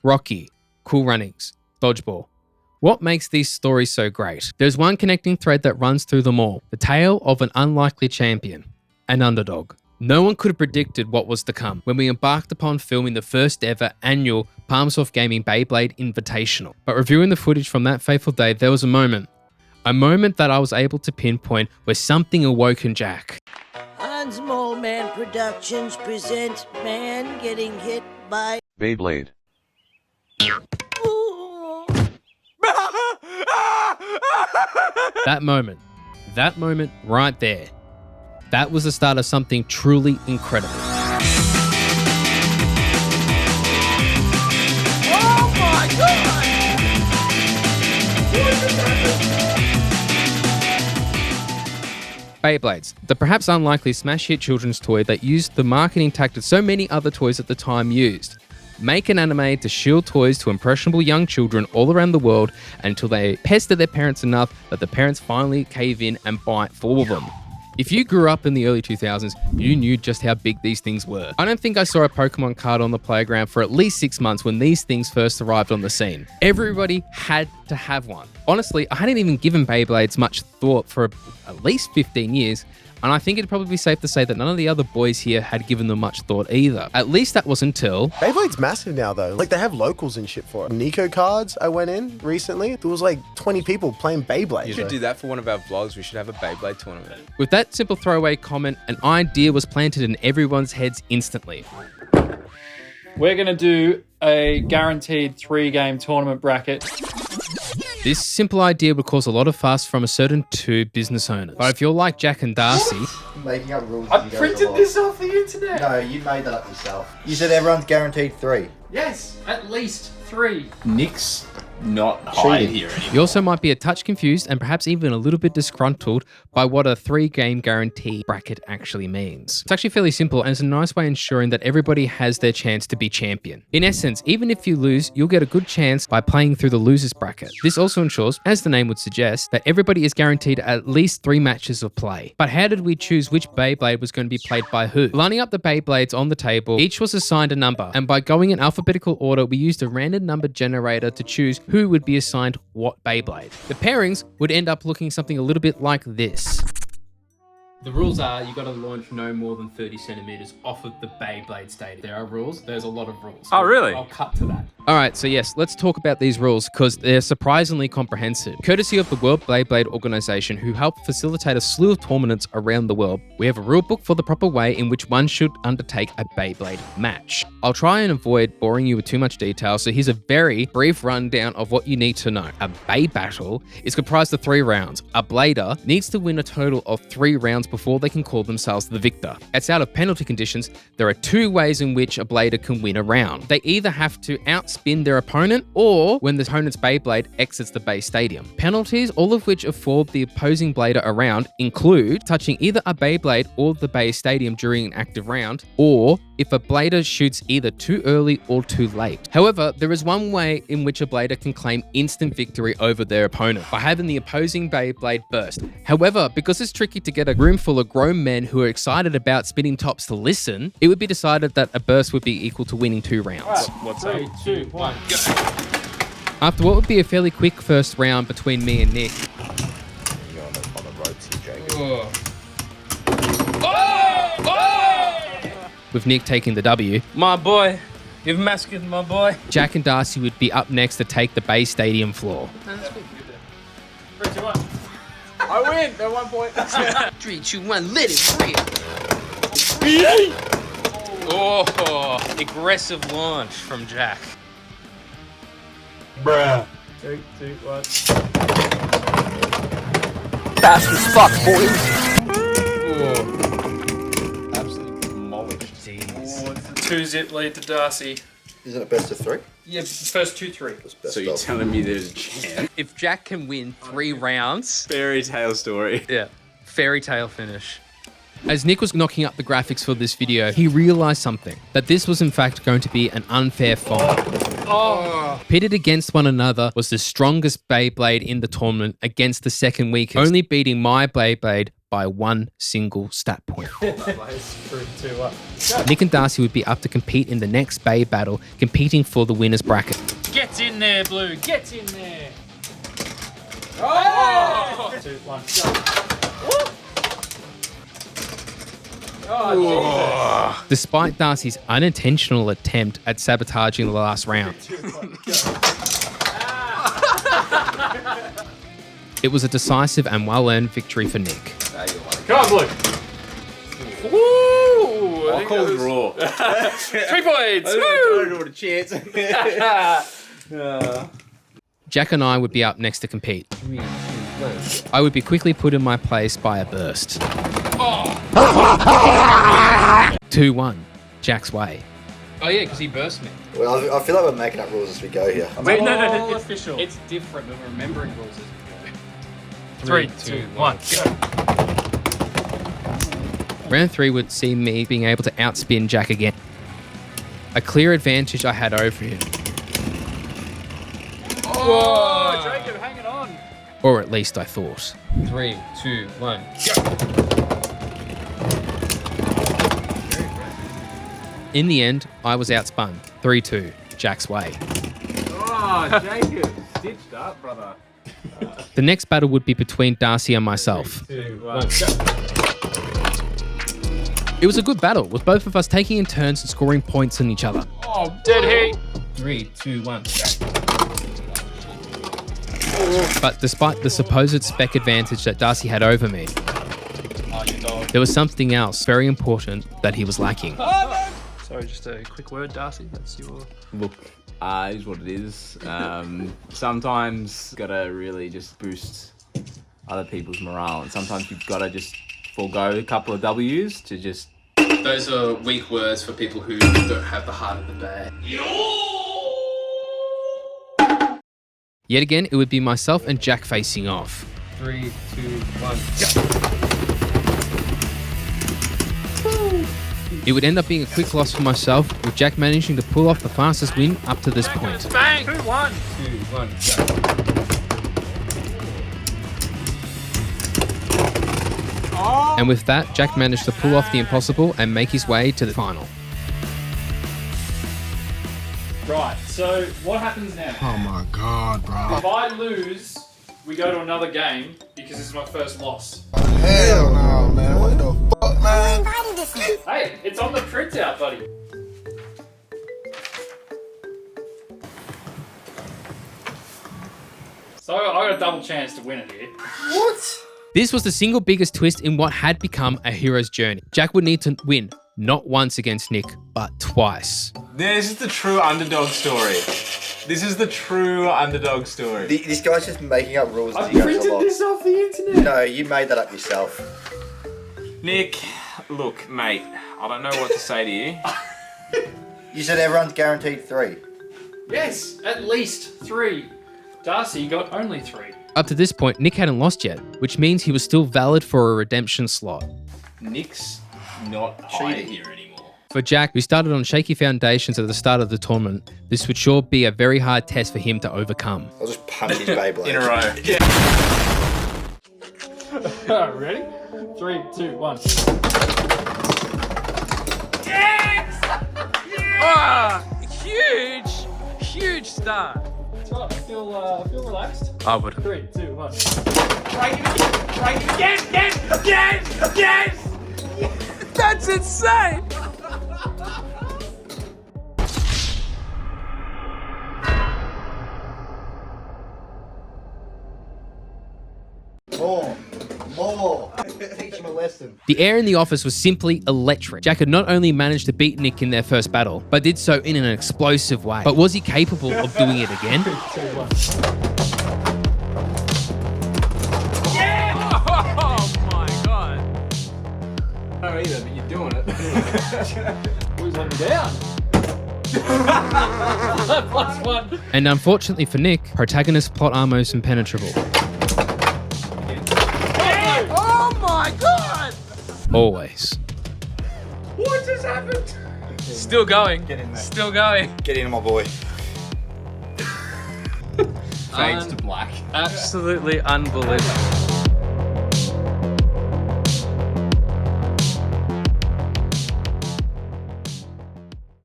Rocky, Cool Runnings, Dodgeball. What makes these stories so great? There's one connecting thread that runs through them all. The tale of an unlikely champion, an underdog. No one could have predicted what was to come when we embarked upon filming the first ever annual Palmsoft Gaming Beyblade Invitational. But reviewing the footage from that fateful day, there was a moment that I was able to pinpoint where something awoke in Jack. Hans Moleman Productions presents Man Getting Hit by Beyblade. That moment right there, that was the start of something truly incredible. Oh my God! Beyblades, the perhaps unlikely smash hit children's toy that used the marketing tactics so many other toys at the time used. Make an anime to shield toys to impressionable young children all around the world until they pester their parents enough that the parents finally cave in and buy for them. If you grew up in the early 2000s, you knew just how big these things were. I don't think I saw a Pokemon card on the playground for at least 6 months when these things first arrived on the scene. Everybody had to have one. Honestly, I hadn't even given Beyblades much thought for at least 15 years, and I think it'd probably be safe to say that none of the other boys here had given them much thought either. At least that was until... Beyblade's massive now though. Like they have locals and shit for it. Nico cards, I went in recently. There was like 20 people playing Beyblade. You should do that for one of our vlogs. We should have a Beyblade tournament. With that simple throwaway comment, an idea was planted in everyone's heads instantly. We're going to do a guaranteed 3-game tournament bracket. This simple idea would cause a lot of fuss from a certain 2 business owners. But if you're like Jack and Darcy... Making up rules. I printed this off the internet. No, you made that up yourself. You said everyone's guaranteed 3. Yes, at least 3. Nick's not high here anymore. You also might be a touch confused and perhaps even a little bit disgruntled by what a 3-game guarantee bracket actually means. It's actually fairly simple and it's a nice way of ensuring that everybody has their chance to be champion. In essence, even if you lose, you'll get a good chance by playing through the losers bracket. This also ensures, as the name would suggest, that everybody is guaranteed at least 3 matches of play. But how did we choose which Beyblade was going to be played by who? Lining up the Beyblades on the table, each was assigned a number, and by going in alphabetical order, we used a random number generator to choose who would be assigned what Beyblade. The pairings would end up looking something a little bit like this. The rules are you got to launch no more than 30 centimeters off of the Beyblade stadium. There are rules. There's a lot of rules. Oh, really? I'll cut to that. All right, so yes, let's talk about these rules because they're surprisingly comprehensive. Courtesy of the World Beyblade organization who helped facilitate a slew of tournaments around the world, we have a rule book for the proper way in which one should undertake a Beyblade match. I'll try and avoid boring you with too much detail, so here's a very brief rundown of what you need to know. A Bey battle is comprised of 3 rounds. A blader needs to win a total of 3 rounds before they can call themselves the victor. It's out of penalty conditions. There are 2 ways in which a blader can win a round. They either have to outspin their opponent or when the opponent's Beyblade exits the Bey stadium. Penalties, all of which afford the opposing blader a round, include touching either a Beyblade or the Bey stadium during an active round, or if a blader shoots either too early or too late. However, there is one way in which a blader can claim instant victory over their opponent, by having the opposing Beyblade burst. However, because it's tricky to get a room full of grown men who are excited about spinning tops to listen, it would be decided that a burst would be equal to winning 2 rounds. Right. What's 3, 2, 1, go. After what would be a fairly quick first round between me and Nick, You're on the ropes here, Jacob. oh! With Nick taking the W, My boy. You've massacred my boy. Jack and Darcy would be up next to take the Bey stadium floor. 3, 2, 1. I win at 1 point. 3, 2, 1, let it rip. Oh, aggressive launch from Jack. Bruh. 3, 2, 1. Fast as fuck, boys. Absolutely demolished. Oh, it's a 2-zip lead to Darcy. Is it a best of 3? Yeah, first 2, 3. So you're telling me there's a chance? If Jack can win 3 rounds, Fairy tale story. yeah, fairy tale finish. As Nick was knocking up the graphics for this video, he realized something, that this was in fact going to be an unfair fight. Pitted against one another was the strongest Beyblade in the tournament against the second weakest, only beating my Beyblade by one single stat point. 3, 2, 1. Nick and Darcy would be up to compete in the next Bay battle, competing for the winner's bracket. Get in there, Blue. Get in there. Oh! 2, 1, go. Despite Darcy's unintentional attempt at sabotaging the last round, it was a decisive and well-earned victory for Nick. Come on, Blue. Woo! I'll call it raw. 3 points. I Woo! don't know what a chance. Jack and I would be up next to compete. I would be quickly put in my place by a burst. 2-1, Jack's way. Oh yeah, because he burst me. Well, I feel like we're making up rules as we go here. Wait, no, it's official. It's different. We're remembering rules as we go. 3, 2, 1, go. Round 3 would see me being able to outspin Jack again. A clear advantage I had over him, Whoa, Jacob, hanging on. or at least I thought. 3, 2, 1. In the end, I was outspun. 3-2, Jack's way. Oh, Jacob. Stitched up, brother. The next battle would be between Darcy and myself. 2, 1, go. It was a good battle, with both of us taking in turns and scoring points on each other. Oh, dead heat. 3, 2, 1. But despite the supposed spec advantage that Darcy had over me, there was something else very important that he was lacking. Sorry, just a quick word, Darcy. That's your... Look, is what it is. Sometimes gotta really just boost other people's morale, and sometimes you've gotta just forego a couple of W's to just... Those are weak words for people who don't have the heart of the bear. Yet again, it would be myself and Jack facing off. 3, 2, 1. It would end up being a quick loss for myself, with Jack managing to pull off the fastest win up to this point. Bang! 2, 1. 2, 1. And with that, Jack managed to pull off the impossible and make his way to the final. Right, so what happens now? Oh my god, bro. If I lose, we go to another game because this is my first loss. Hell no, man. What the fuck, man? Hey, it's on the printout, buddy. So I got a double chance to win it here. This was the single biggest twist in what had become a hero's journey. Jack would need to win, not once against Nick, but twice. This is the true underdog story. This is the true underdog story. This guy's just making up rules as I he goes printed along. this off the internet. No, you made that up yourself. Nick, look, mate, I don't know what to say to you. You said everyone's guaranteed 3. Yes, at least 3. Darcy got only 3. Up to this point, Nick hadn't lost yet, which means he was still valid for a redemption slot. Nick's not hiding here anymore. For Jack, who started on shaky foundations at the start of the tournament, this would sure be a very hard test for him to overcome. I'll just punch his Beyblade. In a row. Yeah. Ready? 3, 2, 1. Ah, huge start. That's right, feel relaxed. I would. 3, 2, 1. Yes! That's insane! More. Teach him a lesson. The air in the office was simply electric. Jack had not only managed to beat Nick in their first battle, but did so in an explosive way. But was he capable of doing it again? 3, 2, 1. Oh my god. No, either, but you're doing it. Who's let me down? +1. And unfortunately for Nick, protagonist plot armor is impenetrable. Oh my god! Always. What just happened? Still going. Get in there. Still going. Get in, my boy. Fades to black. Absolutely unbelievable.